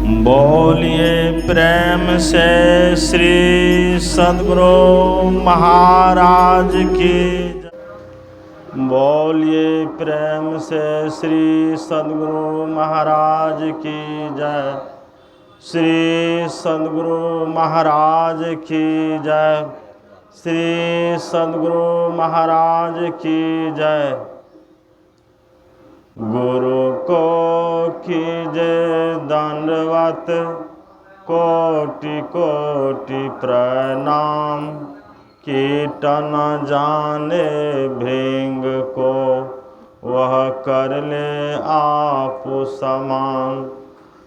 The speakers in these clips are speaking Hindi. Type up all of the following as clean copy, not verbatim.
बोलिए प्रेम से श्री सद्गुरु महाराज की जय। बोलिए प्रेम से श्री सद्गुरु महाराज की जय। श्री सद्गुरु महाराज की जय। श्री सद्गुरु महाराज की जय। गुरु को कीजय दंडवत कोटि कोटि प्रणाम। कीटन जाने भृंग को वह कर ले आप समान।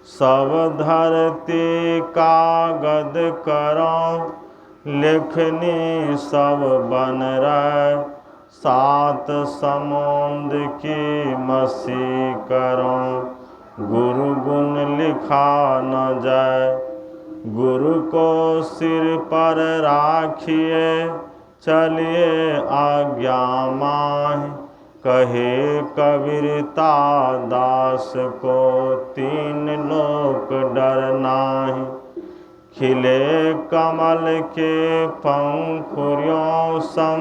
सब धरती कागद करो लिखनी सब बन रहे। सात समुद्र की मसी करो गुरु गुण लिखा न जाए। गुरु को सिर पर राखिए चलिए आज्ञा माहि। कहे कबीरता दास को तीन लोक डर नाहि। खिले कमल के पंखुरियों सम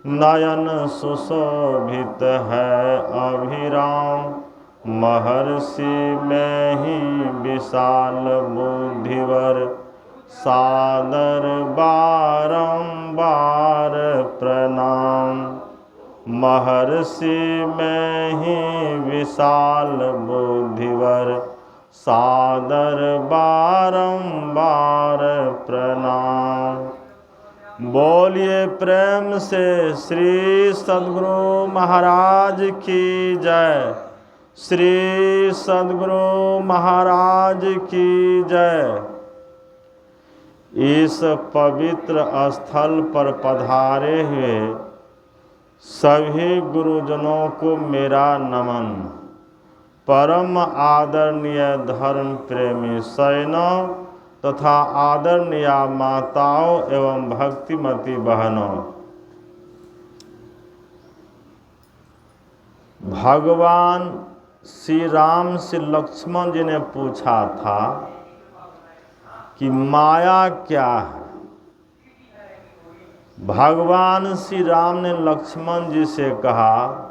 नयन सुशोभित है अभिराम। महर्षि में ही विशाल बुद्धिवर सादर बारंबार प्रणाम। महर्षि में ही विशाल बुद्धिवर सादर बारंबार प्रणाम। बोलिए प्रेम से श्री सद्गुरु महाराज की जय। श्री सद्गुरु महाराज की जय। इस पवित्र स्थल पर पधारे हुए सभी गुरुजनों को मेरा नमन। परम आदरणीय धर्म प्रेमी सैनों तथा आदरणीय माताओं एवं भक्तिमती बहनों, भगवान श्री राम से लक्ष्मण जी ने पूछा था कि माया क्या है। भगवान श्री राम ने लक्ष्मण जी से कहा,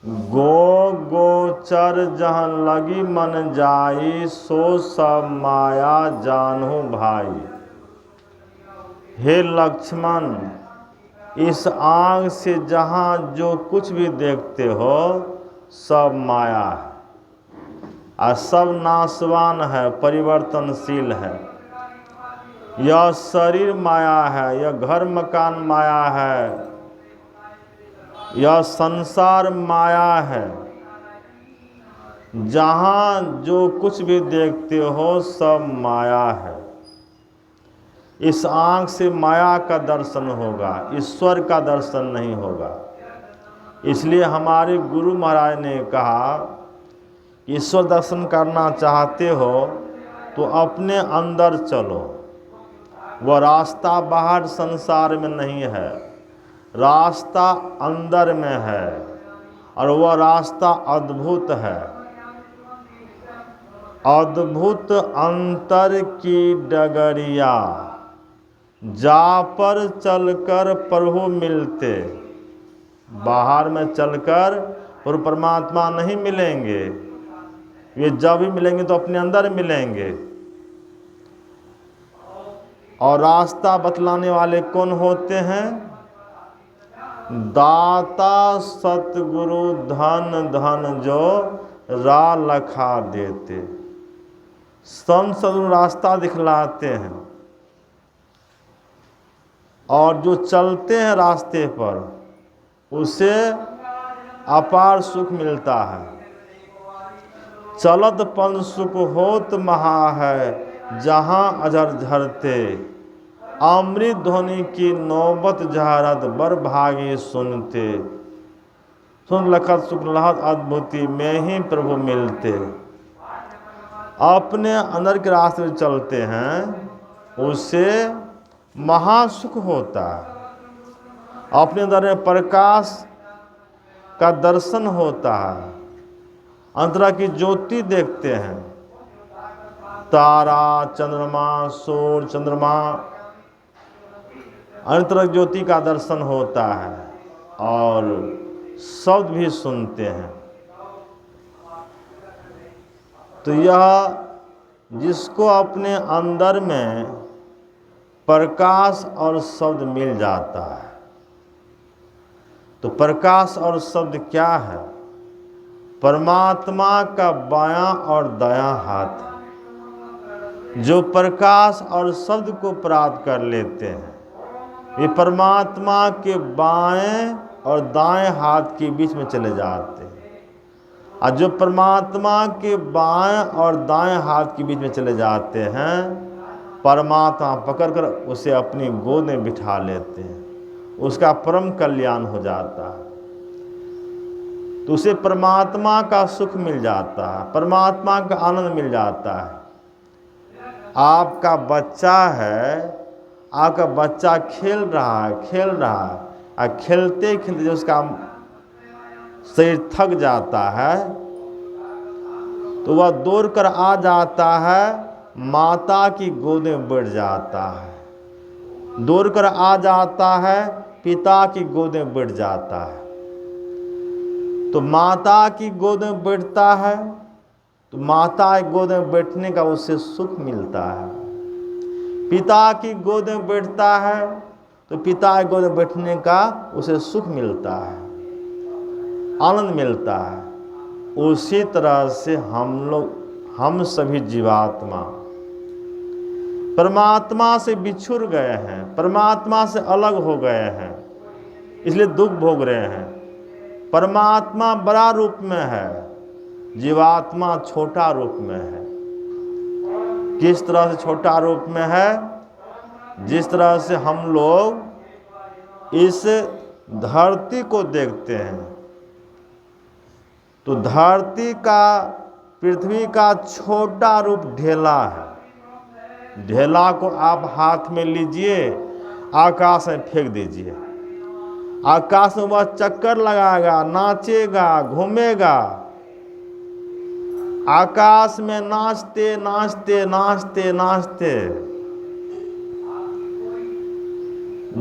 गो गोचर जहाँ लगी मन जाई सो सब माया जानहु भाई। हे लक्ष्मण, इस आँख से जहाँ जो कुछ भी देखते हो सब माया है और सब नाशवान है, परिवर्तनशील है। यह शरीर माया है, यह घर मकान माया है, यह संसार माया है। जहाँ जो कुछ भी देखते हो सब माया है। इस आँख से माया का दर्शन होगा, ईश्वर का दर्शन नहीं होगा। इसलिए हमारे गुरु महाराज ने कहा, ईश्वर दर्शन करना चाहते हो तो अपने अंदर चलो। वह रास्ता बाहर संसार में नहीं है, रास्ता अंदर में है और वह रास्ता अद्भुत है। अद्भुत अंतर की डगरिया जा पर चलकर प्रभु मिलते। बाहर में चलकर और परमात्मा नहीं मिलेंगे, वे जब भी मिलेंगे तो अपने अंदर मिलेंगे। और रास्ता बतलाने वाले कौन होते हैं? दाता सतगुरु धन धन जो राह लखा देते। संत सदगुरु रास्ता दिखलाते हैं और जो चलते हैं रास्ते पर उसे अपार सुख मिलता है। चलत पन सुख होत महा है जहाँ अजर झरते। अमृत ध्वनि की नौबत जहारत बर भागी सुनते। सुन लखत सुख लहत अद्भुति में ही प्रभु मिलते। अपने अंदर के रास्ते में चलते हैं उससे महासुख होता है। अपने अंदर में प्रकाश का दर्शन होता है, अंतरा की ज्योति देखते हैं। तारा, चंद्रमा, सूर्य, चंद्रमा, अंतरिक्ष ज्योति का दर्शन होता है और शब्द भी सुनते हैं। तो यह जिसको अपने अंदर में प्रकाश और शब्द मिल जाता है, तो प्रकाश और शब्द क्या है? परमात्मा का बायां और दायां हाथ। जो प्रकाश और शब्द को प्राप्त कर लेते हैं, ये परमात्मा के बाएं और दाएं हाथ के बीच में चले जाते हैं। और जो परमात्मा के बाएं और दाएं हाथ के बीच में चले जाते हैं, परमात्मा पकड़कर उसे अपनी गोद में बिठा लेते हैं, उसका परम कल्याण हो जाता है। तो उसे परमात्मा का सुख मिल जाता है, परमात्मा का आनंद मिल जाता है। आपका बच्चा है, आपका बच्चा खेल रहा है और खेलते खेलते जो उसका शरीर थक जाता है, तो वह दौड़ कर आ जाता है, माता की गोद में बैठ जाता है, दौड़ कर आ जाता है, पिता की गोद में बैठ जाता है। तो माता की गोद में बैठता है, तो माता की गोद में बैठने का उसे सुख मिलता है। पिता की गोद में बैठता है, तो पिता की गोद में बैठने का उसे सुख मिलता है, आनंद मिलता है। उसी तरह से हम सभी जीवात्मा परमात्मा से बिछुड़ गए हैं, परमात्मा से अलग हो गए हैं, इसलिए दुख भोग रहे हैं। परमात्मा बड़ा रूप में है, जीवात्मा छोटा रूप में है। किस तरह से छोटा रूप में है? जिस तरह से हम लोग इस धरती को देखते हैं, तो धरती का, पृथ्वी का छोटा रूप ढेला है। ढेला को आप हाथ में लीजिए, आकाश में फेंक दीजिए, आकाश में वह चक्कर लगाएगा, नाचेगा, घूमेगा, आकाश में नाचते नाचते नाचते नाचते,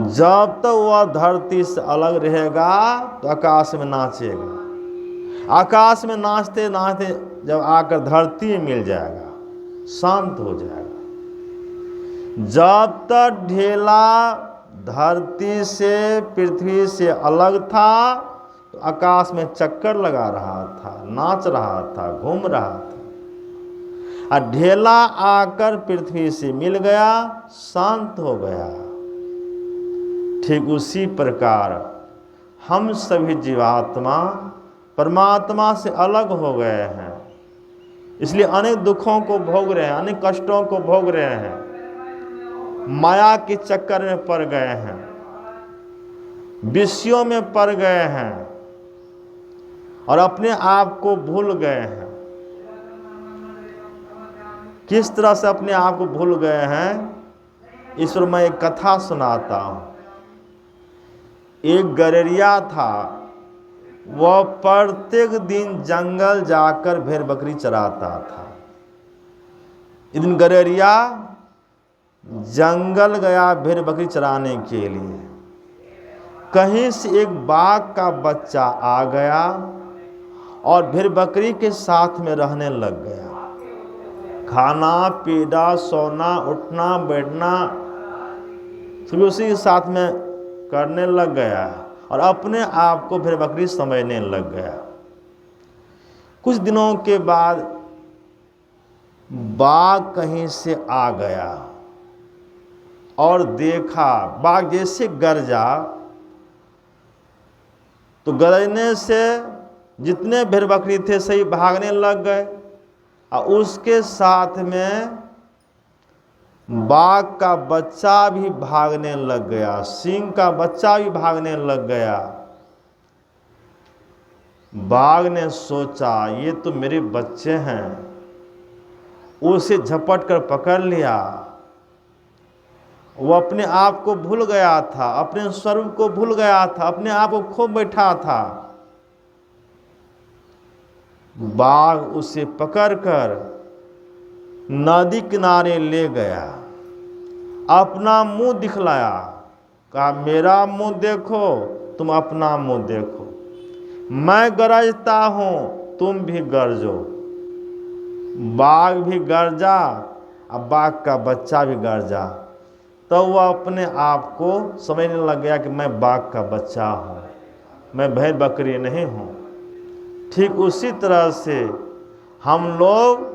जब तक वह धरती से अलग रहेगा तो आकाश में नाचेगा। आकाश में नाचते नाचते जब आकर धरती में मिल जाएगा, शांत हो जाएगा। जब तक ढेला धरती से, पृथ्वी से अलग था, तो आकाश में चक्कर लगा रहा था, नाच रहा था, घूम रहा था। और ढेला आकर पृथ्वी से मिल गया, शांत हो गया। ठीक उसी प्रकार हम सभी जीवात्मा परमात्मा से अलग हो गए हैं, इसलिए अनेक दुखों को भोग रहे हैं, अनेक कष्टों को भोग रहे हैं, माया के चक्कर में पड़ गए हैं, विषयों में पड़ गए हैं और अपने आप को भूल गए हैं। किस तरह से अपने आप को भूल गए हैं, इस पर मैं एक कथा सुनाता हूँ। एक गड़ेरिया था, वह प्रत्येक दिन जंगल जाकर भेड़ बकरी चराता था। एक दिन गड़ेरिया जंगल गया भेड़ बकरी चराने के लिए। कहीं से एक बाघ का बच्चा आ गया और भेड़ बकरी के साथ में रहने लग गया। खाना पीना, सोना, उठना, बैठना सभी उसी के साथ में करने लग गया और अपने आप को भेड़ बकरी समझने लग गया। कुछ दिनों के बाद बाघ कहीं से आ गया और देखा, बाघ जैसे गरजा, तो गरजने से जितने भेड़ बकरी थे सही भागने लग गए और उसके साथ में बाघ का बच्चा भी भागने लग गया, सिंह का बच्चा भी भागने लग गया। बाघ ने सोचा ये तो मेरे बच्चे हैं, उसे झपट कर पकड़ लिया। वो अपने आप को भूल गया था, अपने स्वरूप को भूल गया था, अपने आप को खो बैठा था। बाघ उसे पकड़कर नदी किनारे ले गया, अपना मुंह दिखलाया, कहा मेरा मुंह देखो, तुम अपना मुंह देखो, मैं गरजता हूँ तुम भी गरजो। बाघ भी गरजा और बाघ का बच्चा भी गरजा, तो वह अपने आप को समझने लग गया कि मैं बाघ का बच्चा हूँ, मैं भेड़ बकरी नहीं हूँ। ठीक उसी तरह से हम लोग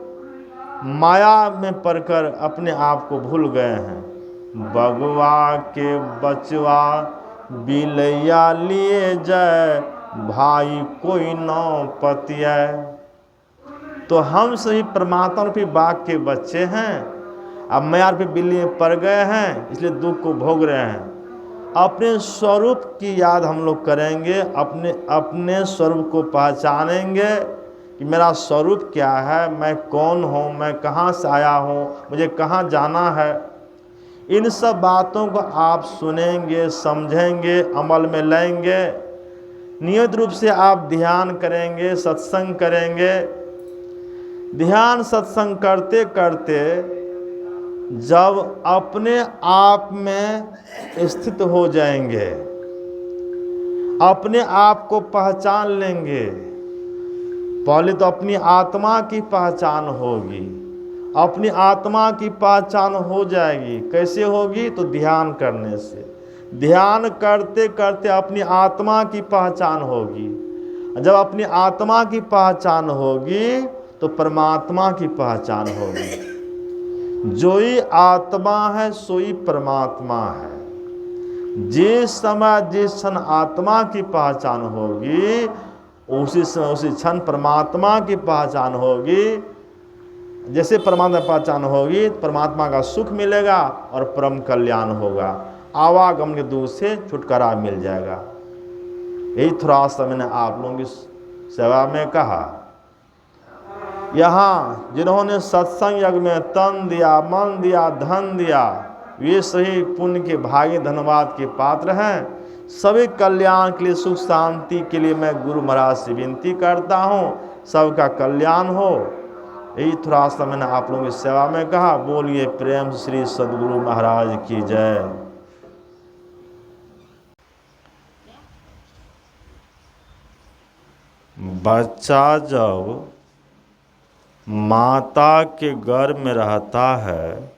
माया में पड़कर अपने आप को भूल गए हैं। बगुआ के बचवा बिलैया लिए जाए, भाई कोई न पतिया। तो हम सभी परमात्मा रूपी बाघ के बच्चे हैं, अब माया रूपी बिल्ली में पड़ गए हैं, इसलिए दुख को भोग रहे हैं। अपने स्वरूप की याद हम लोग करेंगे, अपने स्वरूप को पहचानेंगे कि मेरा स्वरूप क्या है, मैं कौन हूँ, मैं कहाँ से आया हूँ, मुझे कहाँ जाना है। इन सब बातों को आप सुनेंगे, समझेंगे, अमल में लाएंगे। नियत रूप से आप ध्यान करेंगे, सत्संग करेंगे। ध्यान सत्संग करते करते जब अपने आप में स्थित हो जाएंगे, अपने आप को पहचान लेंगे। पहले तो अपनी आत्मा की पहचान होगी, अपनी आत्मा की पहचान हो जाएगी। कैसे होगी? तो ध्यान करने से। ध्यान करते करते अपनी आत्मा की पहचान होगी। जब अपनी आत्मा की पहचान होगी तो परमात्मा की पहचान होगी। जोई आत्मा है सोई परमात्मा है। जिस समय जिस क्षण आत्मा की पहचान होगी, उसी समय उसी क्षण परमात्मा की पहचान होगी। जैसे परमात्मा की पहचान होगी, परमात्मा का सुख मिलेगा और परम कल्याण होगा, आवागमन के दुख से छुटकारा मिल जाएगा। यही थोड़ा सा मैंने आप लोगों की सेवा में कहा। यहाँ जिन्होंने सत्संग यज्ञ में तन दिया, मन दिया, धन दिया, वे सही पुण्य के भागी धन्यवाद के पात्र हैं। सभी कल्याण के लिए, सुख शांति के लिए मैं गुरु महाराज से विनती करता हूँ, सबका कल्याण हो। यही थोड़ा सा मैंने आप लोगों की सेवा में कहा। बोलिए प्रेम श्री सद्गुरु महाराज की जय। बच्चा जब माता के गर्भ में रहता है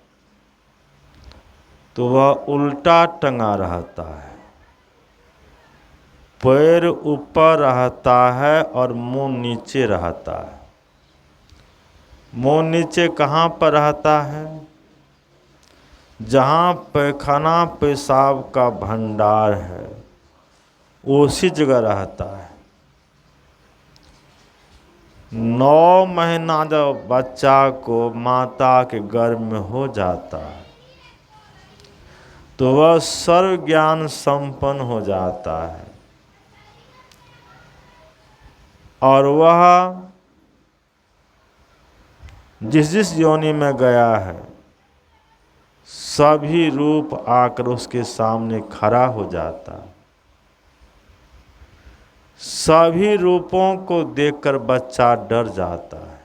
तो वह उल्टा टंगा रहता है, पैर ऊपर रहता है और मुंह नीचे रहता है। मुंह नीचे कहाँ पर रहता है? जहाँ पैखाना पेशाब का भंडार है, उसी जगह रहता है। 9 महीना जब बच्चा को माता के गर्भ में हो जाता है तो वह सर्व ज्ञान संपन्न हो जाता है और वह जिस जिस योनि में गया है सभी रूप आकर उसके सामने खड़ा हो जाता है। सभी रूपों को देखकर बच्चा डर जाता है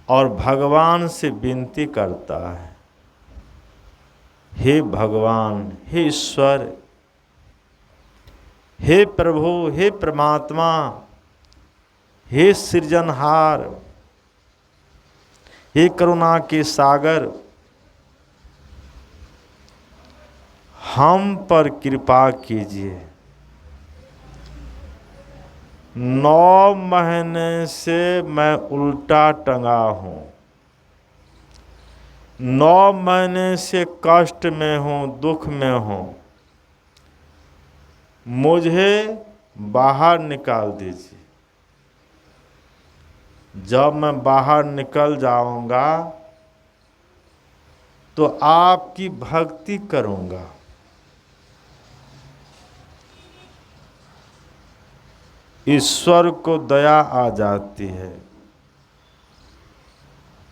और भगवान से विनती करता है, हे भगवान, हे ईश्वर, हे प्रभु, हे परमात्मा, हे सृजनहार, हे करुणा के सागर, हम पर कृपा कीजिए। 9 महीने से मैं उल्टा टंगा हूँ, 9 महीने से कष्ट में हूँ, दुख में हूँ, मुझे बाहर निकाल दीजिए। जब मैं बाहर निकल जाऊंगा तो आपकी भक्ति करूंगा। ईश्वर को दया आ जाती है,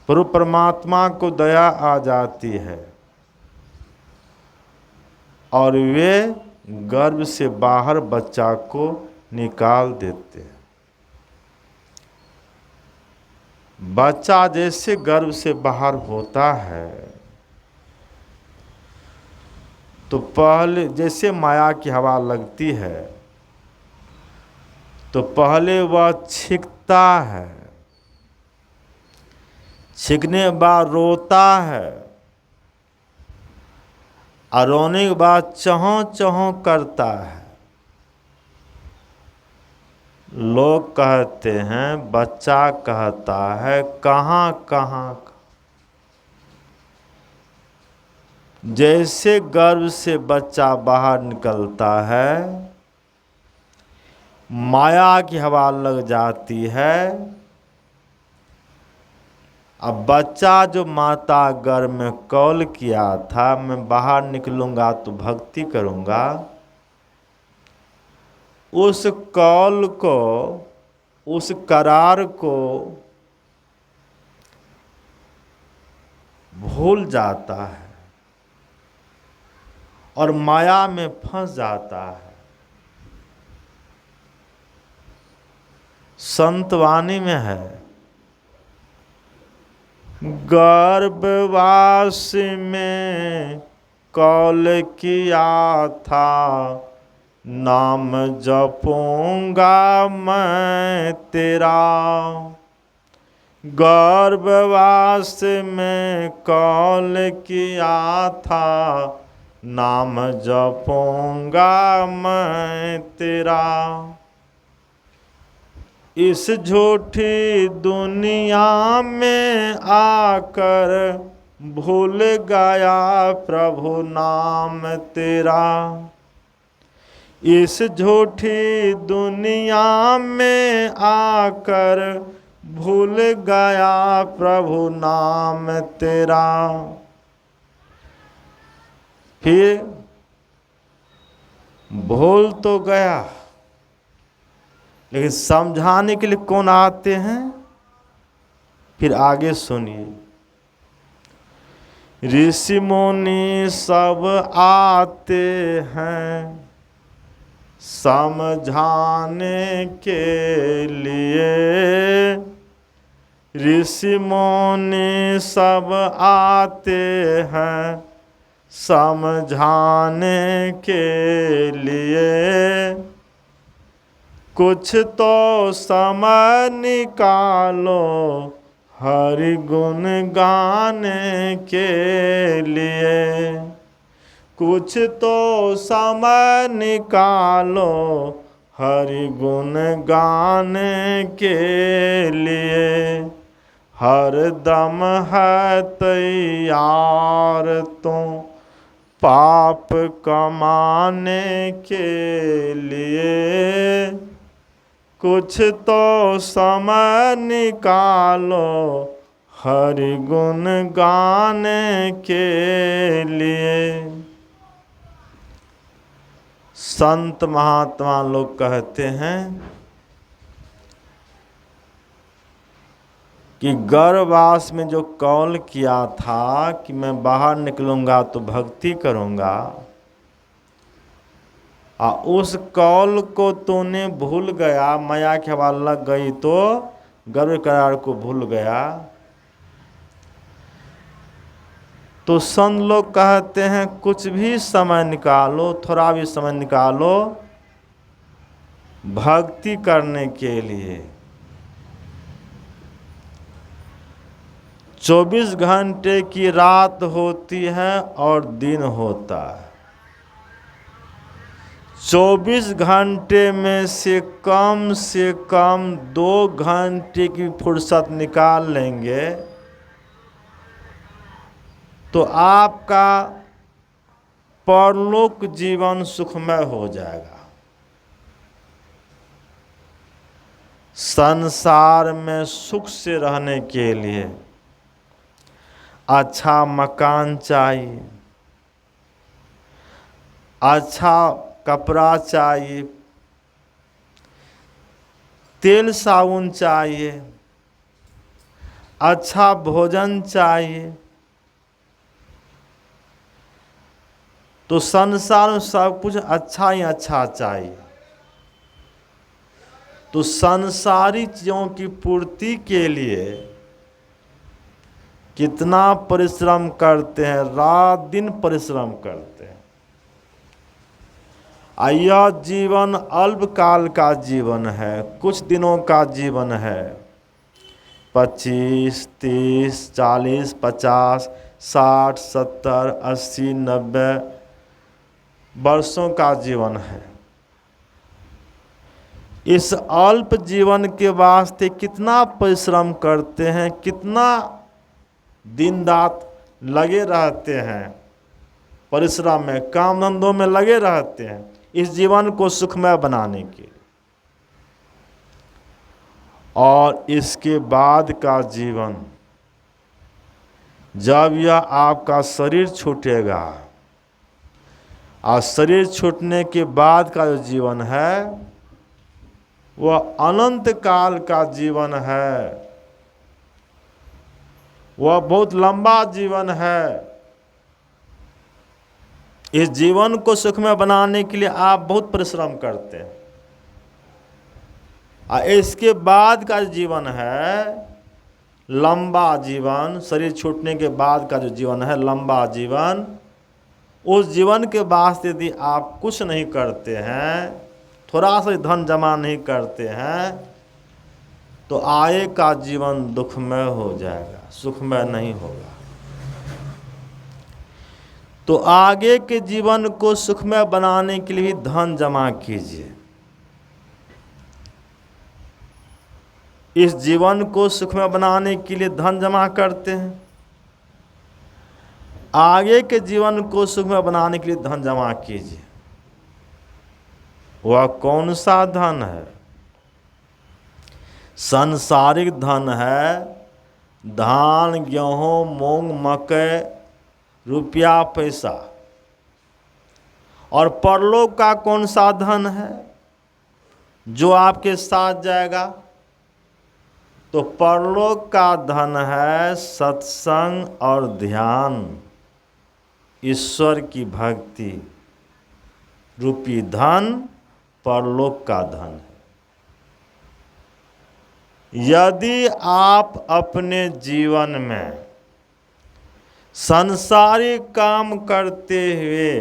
प्रभु परमात्मा को दया आ जाती है और वे गर्भ से बाहर बच्चा को निकाल देते हैं। बच्चा जैसे गर्भ से बाहर होता है तो पहले जैसे माया की हवा लगती है तो पहले वह छींकता है, छींकने के बाद रोता है और रोने के बाद चहों चहों करता है। लोग कहते हैं, बच्चा कहता है कहाँ कहाँ। जैसे गर्भ से बच्चा बाहर निकलता है, माया की हवा लग जाती है। अब बच्चा जो माता गर्भ में कौल किया था, मैं बाहर निकलूंगा तो भक्ति करूंगा, उस कौल को, उस करार को भूल जाता है और माया में फंस जाता है। संतवाणी में है, गर्भवास में कौल किया था, नाम जपूंगा मैं तेरा। गर्भवास में कौल किया था, नाम जपूंगा मैं तेरा। इस झूठी दुनिया में आकर भूल गया प्रभु नाम तेरा। इस झूठी दुनिया में आकर भूल गया प्रभु नाम तेरा। फिर भूल तो गया, लेकिन समझाने के लिए कौन आते हैं? फिर आगे सुनिए, ऋषि मुनि सब आते हैं समझाने के लिए। ऋषि मुनि सब आते हैं समझाने के लिए। कुछ तो समय निकालो हरि गुण गाने के लिए। कुछ तो समय निकालो हरि गुण गाने के लिए। हर दम है तैयार तुम पाप कमाने के लिए। कुछ तो समय निकालो हरि गुण गाने के लिए। संत महात्मा लोग कहते हैं कि गर्भवास में जो कौल किया था कि मैं बाहर निकलूंगा तो भक्ति करूंगा, उस कौल को तूने भूल गया, माया की हवा लग गई तो गर्भ करार को भूल गया। तो संत लोग कहते हैं कुछ भी समय निकालो, थोड़ा भी समय निकालो भक्ति करने के लिए। 24 घंटे की रात होती है और दिन होता है। 24 घंटे में से कम 2 घंटे की फुर्सत निकाल लेंगे तो आपका परलोक जीवन सुखमय हो जाएगा। संसार में सुख से रहने के लिए अच्छा मकान चाहिए, अच्छा कपड़ा चाहिए, तेल साबुन चाहिए, अच्छा भोजन चाहिए। तो संसार में सब कुछ अच्छा ही अच्छा चाहिए। तो संसारी चीज़ों की पूर्ति के लिए कितना परिश्रम करते हैं, रात दिन परिश्रम करते हैं। यह जीवन अल्पकाल का जीवन है, कुछ दिनों का जीवन है। 25, 30, 40, 50, 60, 70, 80, 90 वर्षों का जीवन है। इस अल्प जीवन के वास्ते कितना परिश्रम करते हैं, कितना दिन रात लगे रहते हैं, परिश्रम में, काम धंधों में लगे रहते हैं इस जीवन को सुखमय बनाने के लिए। और इसके बाद का जीवन, जब यह आपका शरीर छूटेगा, और शरीर छूटने के बाद का जो जीवन है वह अनंत काल का जीवन है, वह बहुत लंबा जीवन है। इस जीवन को सुखमय बनाने के लिए आप बहुत परिश्रम करते हैं। और इसके बाद का जीवन है लंबा जीवन, शरीर छूटने के बाद का जो जीवन है लंबा जीवन, उस जीवन के वास्ते यदि आप कुछ नहीं करते हैं, थोड़ा सा धन जमा नहीं करते हैं, तो आगे का जीवन दुखमय हो जाएगा, सुखमय नहीं होगा। तो आगे के जीवन को सुखमय बनाने के लिए धन जमा कीजिए। इस जीवन को सुखमय बनाने के लिए धन जमा करते हैं, आगे के जीवन को सुखमय बनाने के लिए धन जमा कीजिए। वह कौन सा धन है? सांसारिक धन है, धान, गेहूं, मूंग, मकई, रुपया, पैसा। और परलोक का कौन सा धन है जो आपके साथ जाएगा? तो परलोक का धन है सत्संग और ध्यान, ईश्वर की भक्ति रूपी धन परलोक का धन है। यदि आप अपने जीवन में संसारिक काम करते हुए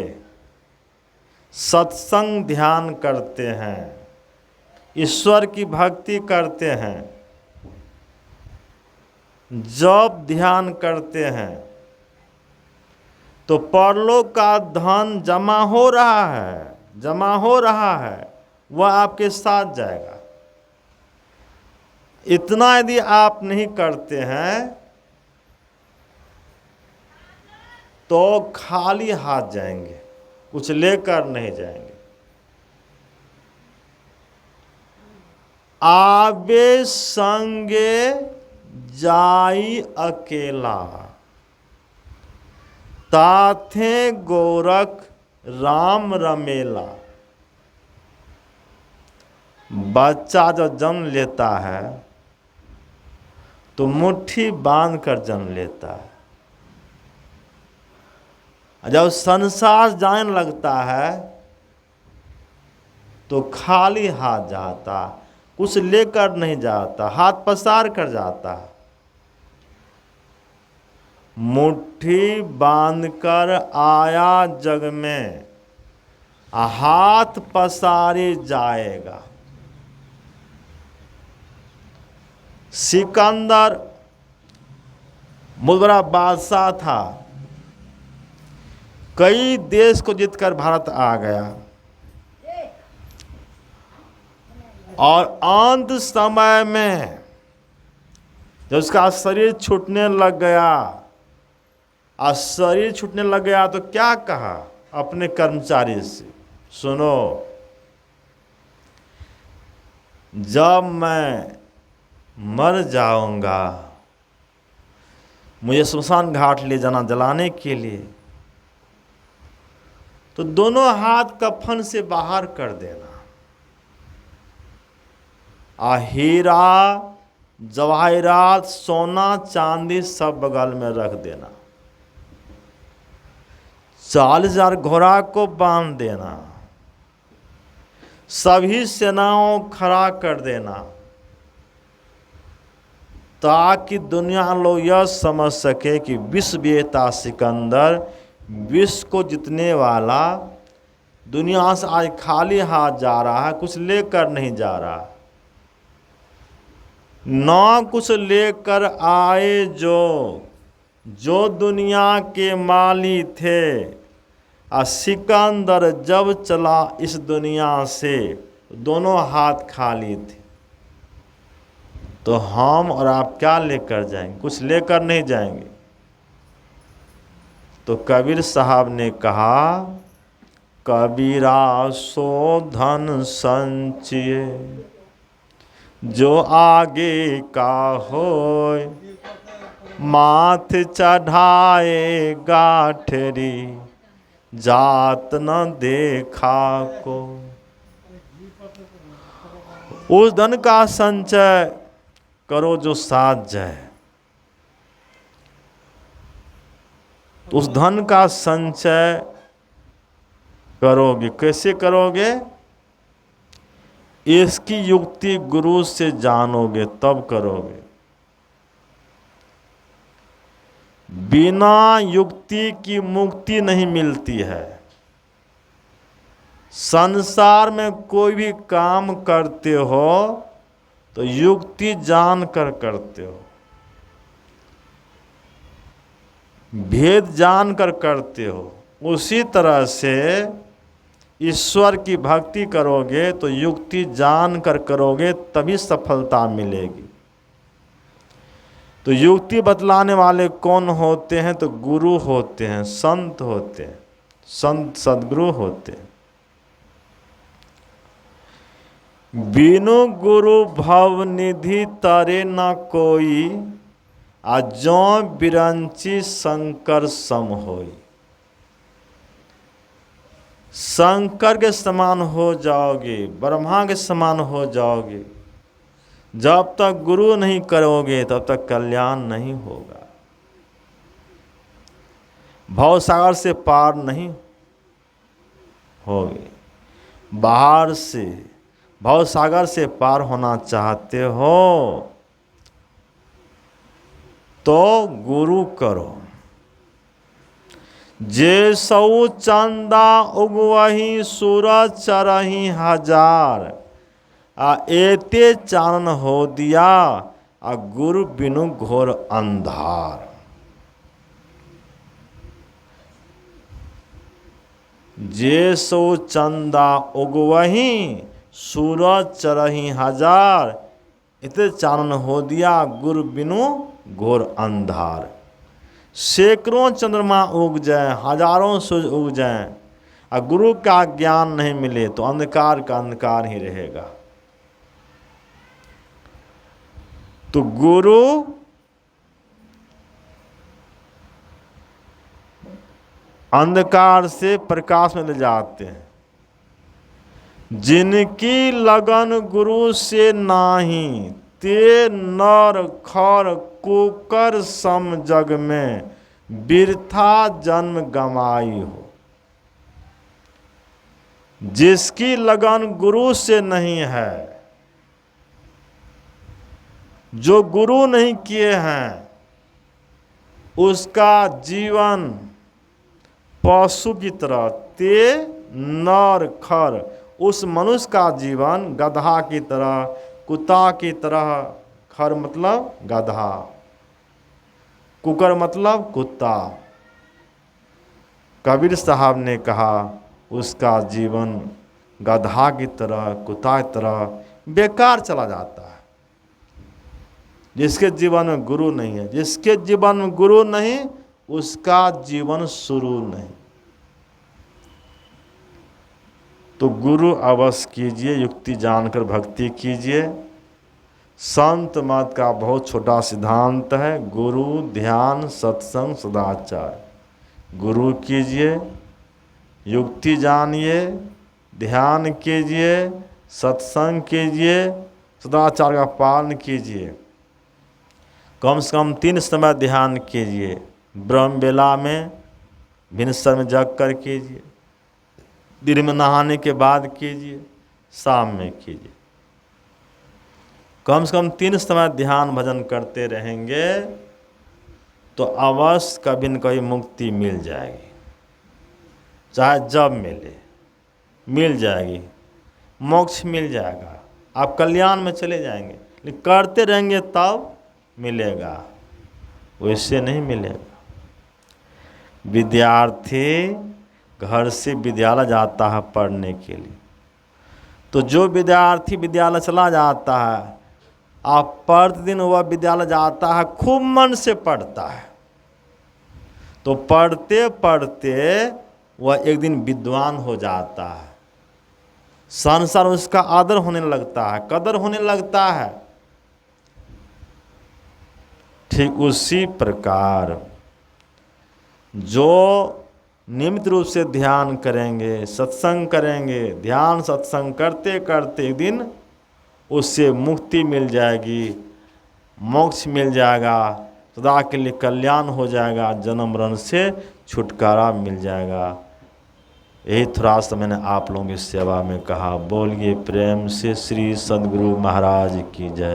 सत्संग ध्यान करते हैं, ईश्वर की भक्ति करते हैं, जब ध्यान करते हैं, तो परलोक का धन जमा हो रहा है, जमा हो रहा है, वह आपके साथ जाएगा। इतना यदि आप नहीं करते हैं तो खाली हाथ जाएंगे, कुछ लेकर नहीं जाएंगे। आबे संगे जाई अकेला, ताथे गोरख राम रमेला। बच्चा जब जन्म लेता है तो मुट्ठी बांध कर जन्म लेता है, जब संसार जाने लगता है तो खाली हाथ जाता, कुछ लेकर नहीं जाता, हाथ पसार कर जाता है। मुट्ठी बांधकर आया जग में, हाथ पसारे जाएगा। सिकंदर बहुत बड़ा बादशाह था, कई देश को जीतकर भारत आ गया, और अंत समय में जब उसका शरीर छूटने लग गया, और शरीर छूटने लग गया तो क्या कहा अपने कर्मचारी से, सुनो, जब मैं मर जाऊंगा, मुझे श्मशान घाट ले जाना जलाने के लिए, तो दोनों हाथ कफन से बाहर कर देना, हीरा जवाहरात सोना चांदी सब बगल में रख देना, 40,000 घोड़ा को बांध देना, सभी सेनाओं खड़ा कर देना, ताकि दुनिया लोग यह समझ सके कि विश्व विजेता सिकंदर, विश्व को जीतने वाला, दुनिया से आज खाली हाथ जा रहा है, कुछ लेकर नहीं जा रहा। ना कुछ लेकर आए जो दुनिया के माली थे, और सिकंदर जब चला इस दुनिया से दोनों हाथ खाली थे। तो हम और आप क्या लेकर जाएंगे? कुछ लेकर नहीं जाएंगे। तो कबीर साहब ने कहा, कबीरा सो धन संचिए जो आगे का होय, माथ चढ़ाए गाठरी जात न देखा को। उस धन का संचय करो जो साथ जाए। उस धन का संचय करोगे, कैसे करोगे? इसकी युक्ति गुरु से जानोगे तब करोगे। बिना युक्ति की मुक्ति नहीं मिलती है। संसार में कोई भी काम करते हो तो युक्ति जान कर करते हो, भेद जान कर करते हो। उसी तरह से ईश्वर की भक्ति करोगे तो युक्ति जान कर करोगे, तभी सफलता मिलेगी। तो युक्ति बतलाने वाले कौन होते हैं? तो गुरु होते हैं, संत होते हैं, संत सद्गुरु होते हैं। बिनु गुरु भव निधि तरे न कोई, आ जो बिरंची शंकर सम होई। शंकर के समान हो जाओगे, ब्रह्मा के समान हो जाओगे। जब तक गुरु नहीं करोगे तब तक कल्याण नहीं होगा। भवसागर से पार नहीं होगे। बाहर से भवसागर से पार होना चाहते हो तो गुरु करो। जे सऊ चंदा उगवही सूरज चरही हजार, आ एते चानन हो दिया, आ गुरु बिनु घोर अंधार। जे सो चंदा उगवही सूरज चरही हजार, इते चानन हो दिया, गुरु बिनु घोर अंधार। सैकड़ों चंद्रमा उग जाए, हजारों सूरज उग जाए, और गुरु का ज्ञान नहीं मिले तो अंधकार का अंधकार ही रहेगा। तो गुरु अंधकार से प्रकाश में ले जाते हैं। जिनकी लगन गुरु से नाही, ते नर खर कुकर सम जग में, बिरथा जन्म गमाई हो। जिसकी लगन गुरु से नहीं है, जो गुरु नहीं किए हैं, उसका जीवन पशु की तरह, ते नर खर, उस मनुष्य का जीवन गधा की तरह, कुत्ता की तरह, खर मतलब गधा, कुकर मतलब कुत्ता। कबीर साहब ने कहा उसका जीवन गधा की तरह, कुत्ता की तरह बेकार चला जाता है। जिसके जीवन में गुरु नहीं है, जिसके जीवन में गुरु नहीं, उसका जीवन शुरू नहीं। तो गुरु अवश्य कीजिए, युक्ति जानकर भक्ति कीजिए। संत मत का बहुत छोटा सिद्धांत है, गुरु ध्यान सत्संग सदाचार। गुरु कीजिए, युक्ति जानिए, ध्यान कीजिए, सत्संग कीजिए, सदाचार का पालन कीजिए। कम से कम 3 समय ध्यान कीजिए। ब्रह्म बेला में, भिनसर में जग कर कीजिए, दिन में नहाने के बाद कीजिए, शाम में कीजिए। कम से कम 3 समय ध्यान भजन करते रहेंगे तो अवश्य कभी न कभी मुक्ति मिल जाएगी, चाहे जब मिल जाएगी, मोक्ष मिल जाएगा, आप कल्याण में चले जाएंगे। लेकिन करते रहेंगे तब मिलेगा, वैसे नहीं मिलेगा। विद्यार्थी घर से विद्यालय जाता है पढ़ने के लिए, तो जो विद्यार्थी विद्यालय चला जाता है, आप प्रतिदिन वह विद्यालय जाता है, खूब मन से पढ़ता है, तो पढ़ते पढ़ते वह एक दिन विद्वान हो जाता है, संसार उसका आदर होने लगता है, कदर होने लगता है। ठीक उसी प्रकार जो नियमित रूप से ध्यान करेंगे, सत्संग करेंगे, ध्यान सत्संग करते करते एक दिन उससे मुक्ति मिल जाएगी, मोक्ष मिल जाएगा, सदा के लिए कल्याण हो जाएगा, जन्म मरण से छुटकारा मिल जाएगा। यही थोड़ा सा मैंने आप लोगों की सेवा में कहा। बोलिए प्रेम से श्री सद्गुरु महाराज की जय।